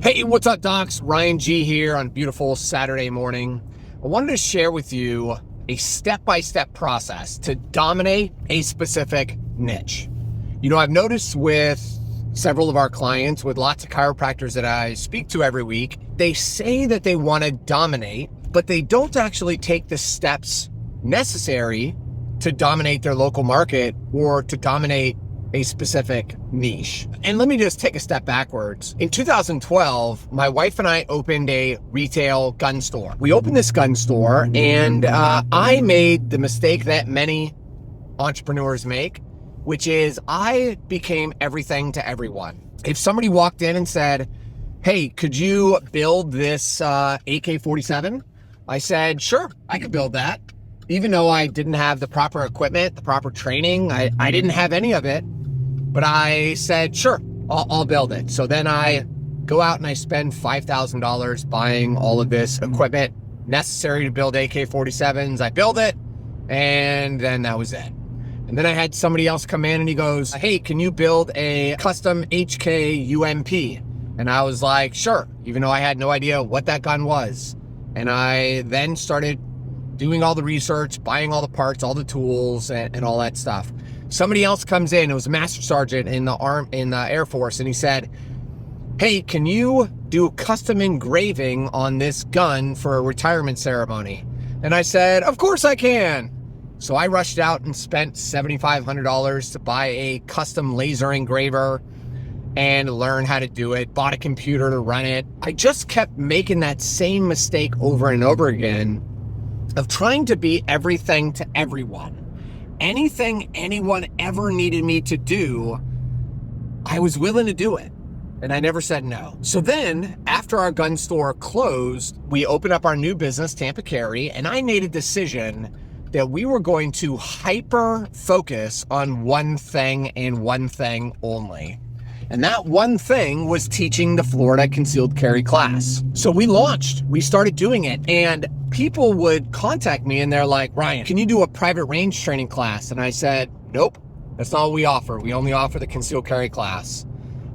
Hey, what's up, docs? Ryan G here on a beautiful Saturday morning. I wanted to share with you a step-by-step process to dominate a specific niche. I've noticed with several of our clients, with lots of chiropractors that I speak to every week, they say that they want to dominate, but they don't actually take the steps necessary to dominate their local market or to dominate a specific niche. And let me just take a step backwards. In 2012, my wife and I opened a retail gun store. We opened this gun store and I made the mistake that many entrepreneurs make, which is I became everything to everyone. If somebody walked in and said, hey, could you build this AK-47? I said, sure, I could build that. Even though I didn't have the proper equipment, the proper training, I didn't have any of it. But I said, sure, I'll build it. So then I go out and I spend $5,000 buying all of this equipment necessary to build AK-47s. I build it, and then that was it. And then I had somebody else come in and he goes, hey, can you build a custom HK UMP? And I was like, sure, even though I had no idea what that gun was. And I then started doing all the research, buying all the parts, all the tools, and all that stuff. Somebody else comes in, it was a master sergeant in the Air Force, and he said, hey, can you do custom engraving on this gun for a retirement ceremony? And I said, of course I can. So I rushed out and spent $7,500 to buy a custom laser engraver and learn how to do it, bought a computer to run it. I just kept making that same mistake over and over again of trying to be everything to everyone. Anything anyone ever needed me to do, I was willing to do it. And I never said no. So then, after our gun store closed, we opened up our new business, Tampa Carry, and I made a decision that we were going to hyper focus on one thing and one thing only. And that one thing was teaching the Florida concealed carry class. So we launched, we started doing it, and people would contact me and they're like, Ryan, can you do a private range training class? And I said, nope, that's not what we offer. We only offer the concealed carry class.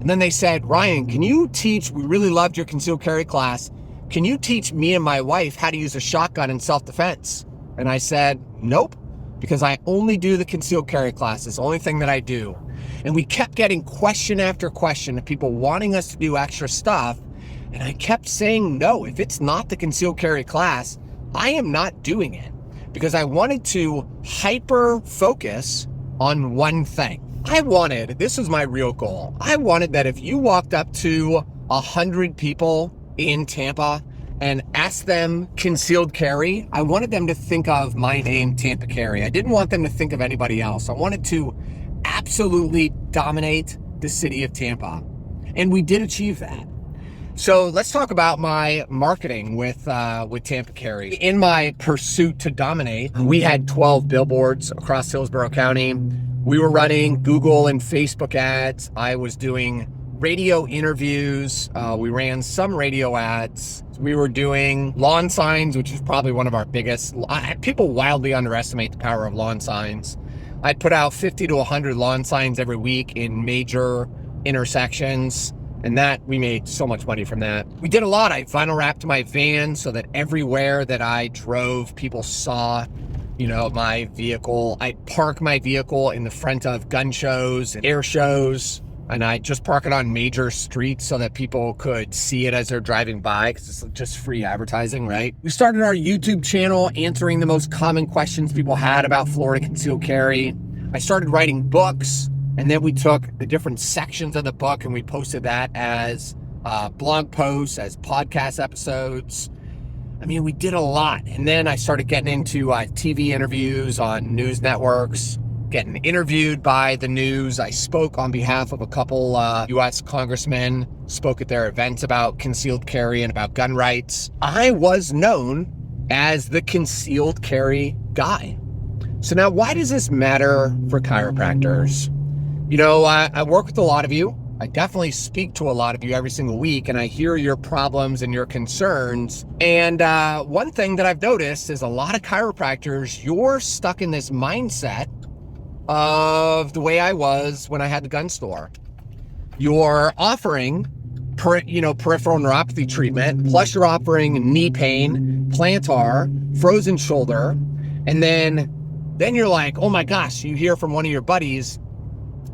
And then they said, Ryan, can you teach, we really loved your concealed carry class. Can you teach me and my wife how to use a shotgun in self-defense? And I said, nope, because I only do the concealed carry class. It's the only thing that I do. And we kept getting question after question of people wanting us to do extra stuff. And I kept saying, no, if it's not the concealed carry class, I am not doing it, because I wanted to hyper focus on one thing. This was my real goal. I wanted that if you walked up to 100 people in Tampa and asked them concealed carry, I wanted them to think of my name, Tampa Carry. I didn't want them to think of anybody else. I wanted to absolutely dominate the city of Tampa. And we did achieve that. So let's talk about my marketing with Tampa Carry. In my pursuit to dominate, we had 12 billboards across Hillsborough County. We were running Google and Facebook ads. I was doing radio interviews. We ran some radio ads. We were doing lawn signs, which is probably one of our biggest. People wildly underestimate the power of lawn signs. I'd put out 50 to 100 lawn signs every week in major intersections. And that, we made so much money from that. We did a lot. I vinyl wrapped my van so that everywhere that I drove, people saw, my vehicle. I'd park my vehicle in the front of gun shows and air shows. And I'd just park it on major streets so that people could see it as they're driving by, because it's just free advertising, right? We started our YouTube channel answering the most common questions people had about Florida concealed carry. I started writing books. And then we took the different sections of the book and we posted that as blog posts, as podcast episodes. I mean, we did a lot. And then I started getting into TV interviews on news networks, getting interviewed by the news. I spoke on behalf of a couple U.S. congressmen, spoke at their events about concealed carry and about gun rights. I was known as the concealed carry guy. So now, why does this matter for chiropractors? I work with a lot of you. I definitely speak to a lot of you every single week, and I hear your problems and your concerns. And one thing that I've noticed is a lot of chiropractors, you're stuck in this mindset of the way I was when I had the gun store. You're offering peripheral neuropathy treatment, plus you're offering knee pain, plantar, frozen shoulder, and then you're like, oh my gosh, you hear from one of your buddies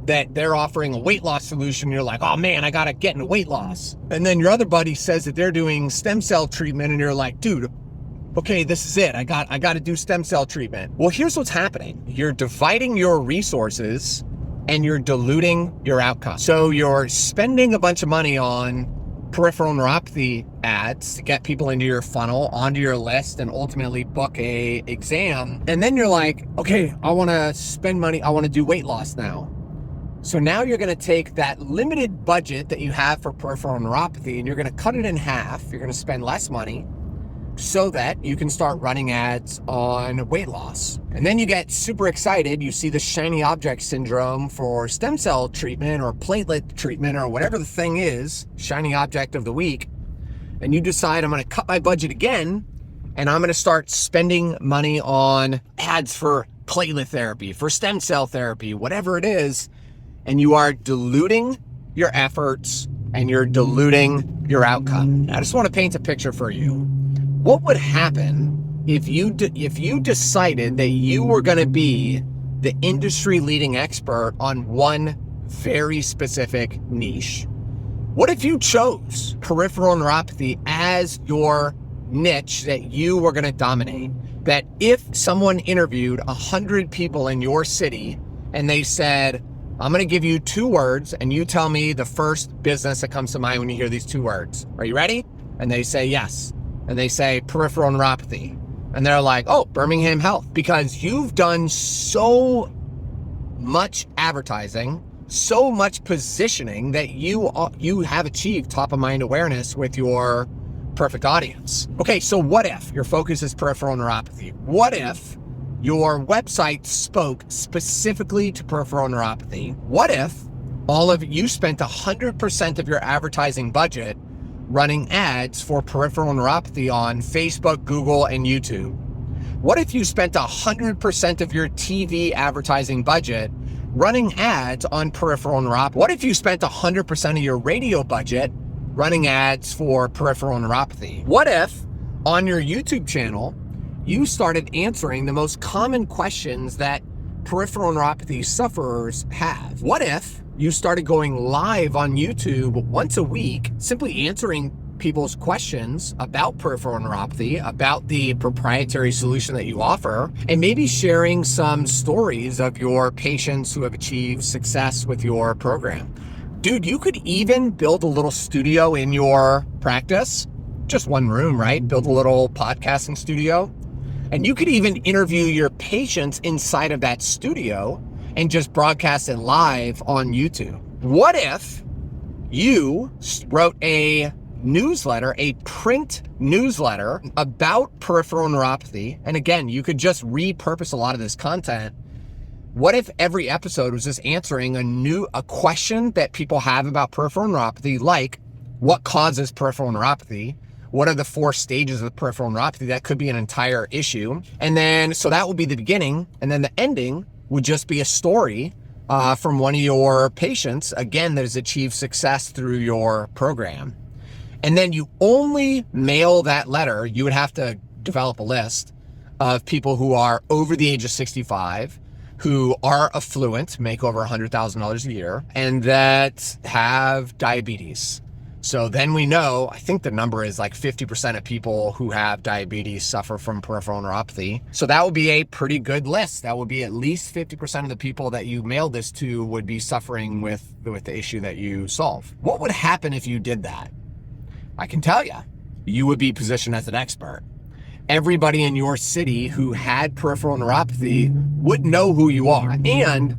that they're offering a weight loss solution. You're like, oh man, I gotta get into weight loss. And then your other buddy says that they're doing stem cell treatment, and you're like, dude, okay, this is it. I got to do stem cell treatment. Well, here's what's happening. You're dividing your resources and you're diluting your outcome. So you're spending a bunch of money on peripheral neuropathy ads to get people into your funnel, onto your list, and ultimately book a exam. And then you're like, okay, I want to spend money. I want to do weight loss now. So now you're going to take that limited budget that you have for peripheral neuropathy and you're going to cut it in half. You're going to spend less money so that you can start running ads on weight loss. And then you get super excited. You see the shiny object syndrome for stem cell treatment or platelet treatment or whatever the thing is, shiny object of the week. And you decide, I'm going to cut my budget again and I'm going to start spending money on ads for platelet therapy, for stem cell therapy, whatever it is. And you are diluting your efforts and you're diluting your outcome. I just want to paint a picture for you. What would happen if you decided that you were going to be the industry-leading expert on one very specific niche? What if you chose peripheral neuropathy as your niche that you were going to dominate? That if someone interviewed 100 people in your city and they said, I'm going to give you 2 words and you tell me the first business that comes to mind when you hear these 2 words. Are you ready? And they say yes. And they say peripheral neuropathy. And they're like, oh, Birmingham Health. Because you've done so much advertising, so much positioning that you have achieved top of mind awareness with your perfect audience. Okay, so what if your focus is peripheral neuropathy? What if your website spoke specifically to peripheral neuropathy? What if you spent 100% of your advertising budget running ads for peripheral neuropathy on Facebook, Google, and YouTube? What if you spent 100% of your TV advertising budget running ads on peripheral neuropathy? What if you spent 100% of your radio budget running ads for peripheral neuropathy? What if on your YouTube channel, you started answering the most common questions that peripheral neuropathy sufferers have? What if you started going live on YouTube once a week, simply answering people's questions about peripheral neuropathy, about the proprietary solution that you offer, and maybe sharing some stories of your patients who have achieved success with your program? Dude, you could even build a little studio in your practice, just one room, right? Build a little podcasting studio. And you could even interview your patients inside of that studio and just broadcast it live on YouTube. What if you wrote a newsletter, a print newsletter about peripheral neuropathy? And again, you could just repurpose a lot of this content. What if every episode was just answering a question that people have about peripheral neuropathy, like what causes peripheral neuropathy? What are the 4 stages of peripheral neuropathy? That could be an entire issue. And then, so that would be the beginning. And then the ending would just be a story from one of your patients, again, that has achieved success through your program. And then you only mail that letter. You would have to develop a list of people who are over the age of 65, who are affluent, make over $100,000 a year, and that have diabetes. So then we know, I think the number is like 50% of people who have diabetes suffer from peripheral neuropathy. So that would be a pretty good list. That would be at least 50% of the people that you mailed this to would be suffering with the issue that you solve. What would happen if you did that? I can tell you, you would be positioned as an expert. Everybody in your city who had peripheral neuropathy would know who you are, and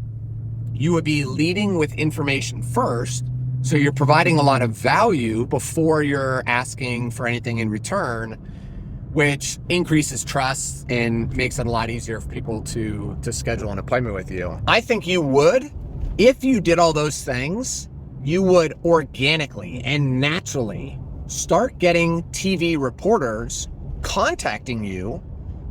you would be leading with information first. So you're providing a lot of value before you're asking for anything in return, which increases trust and makes it a lot easier for people to schedule an appointment with you. I think you would, if you did all those things, you would organically and naturally start getting TV reporters contacting you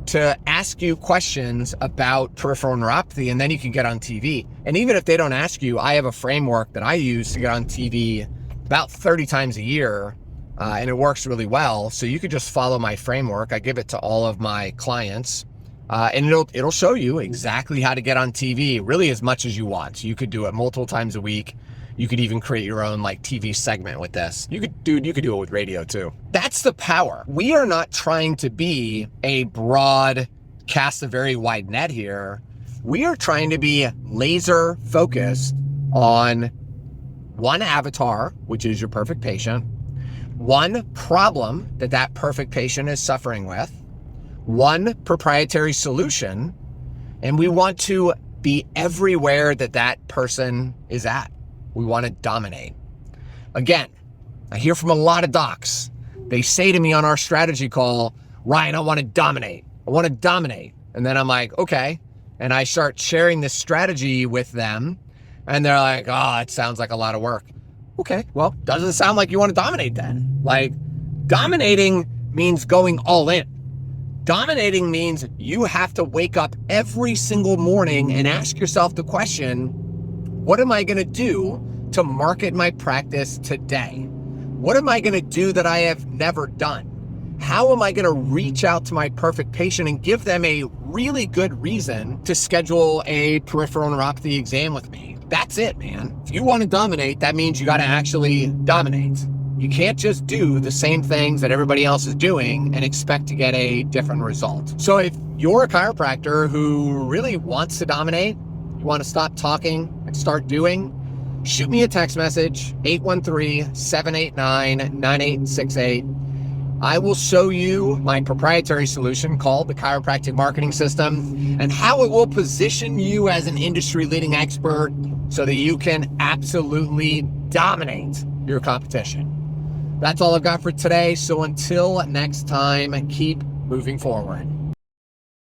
to ask you questions about peripheral neuropathy, and then you can get on TV. And even if they don't ask you, I have a framework that I use to get on TV about 30 times a year, and it works really well. So you could just follow my framework. I give it to all of my clients, and it'll show you exactly how to get on TV, really as much as you want. So you could do it multiple times a week. You could even create your own like TV segment with this. You could do it with radio too. That's the power. We are not trying to be a broad, cast a very wide net here. We are trying to be laser focused on one avatar, which is your perfect patient, one problem that perfect patient is suffering with, one proprietary solution, and we want to be everywhere that person is at. We want to dominate. Again, I hear from a lot of docs. They say to me on our strategy call, Ryan, I want to dominate. I want to dominate. And then I'm like, okay. And I start sharing this strategy with them. And they're like, oh, it sounds like a lot of work. Okay, well, doesn't sound like you want to dominate then. Like, dominating means going all in. Dominating means you have to wake up every single morning and ask yourself the question, what am I going to do to market my practice today? What am I going to do that I have never done? How am I going to reach out to my perfect patient and give them a really good reason to schedule a peripheral neuropathy exam with me? That's it, man. If you want to dominate, that means you got to actually dominate. You can't just do the same things that everybody else is doing and expect to get a different result. So if you're a chiropractor who really wants to dominate, you want to stop talking and start doing, shoot me a text message, 813-789-9868. I will show you my proprietary solution called the Chiropractic Marketing System and how it will position you as an industry-leading expert so that you can absolutely dominate your competition. That's all I've got for today. So until next time, keep moving forward.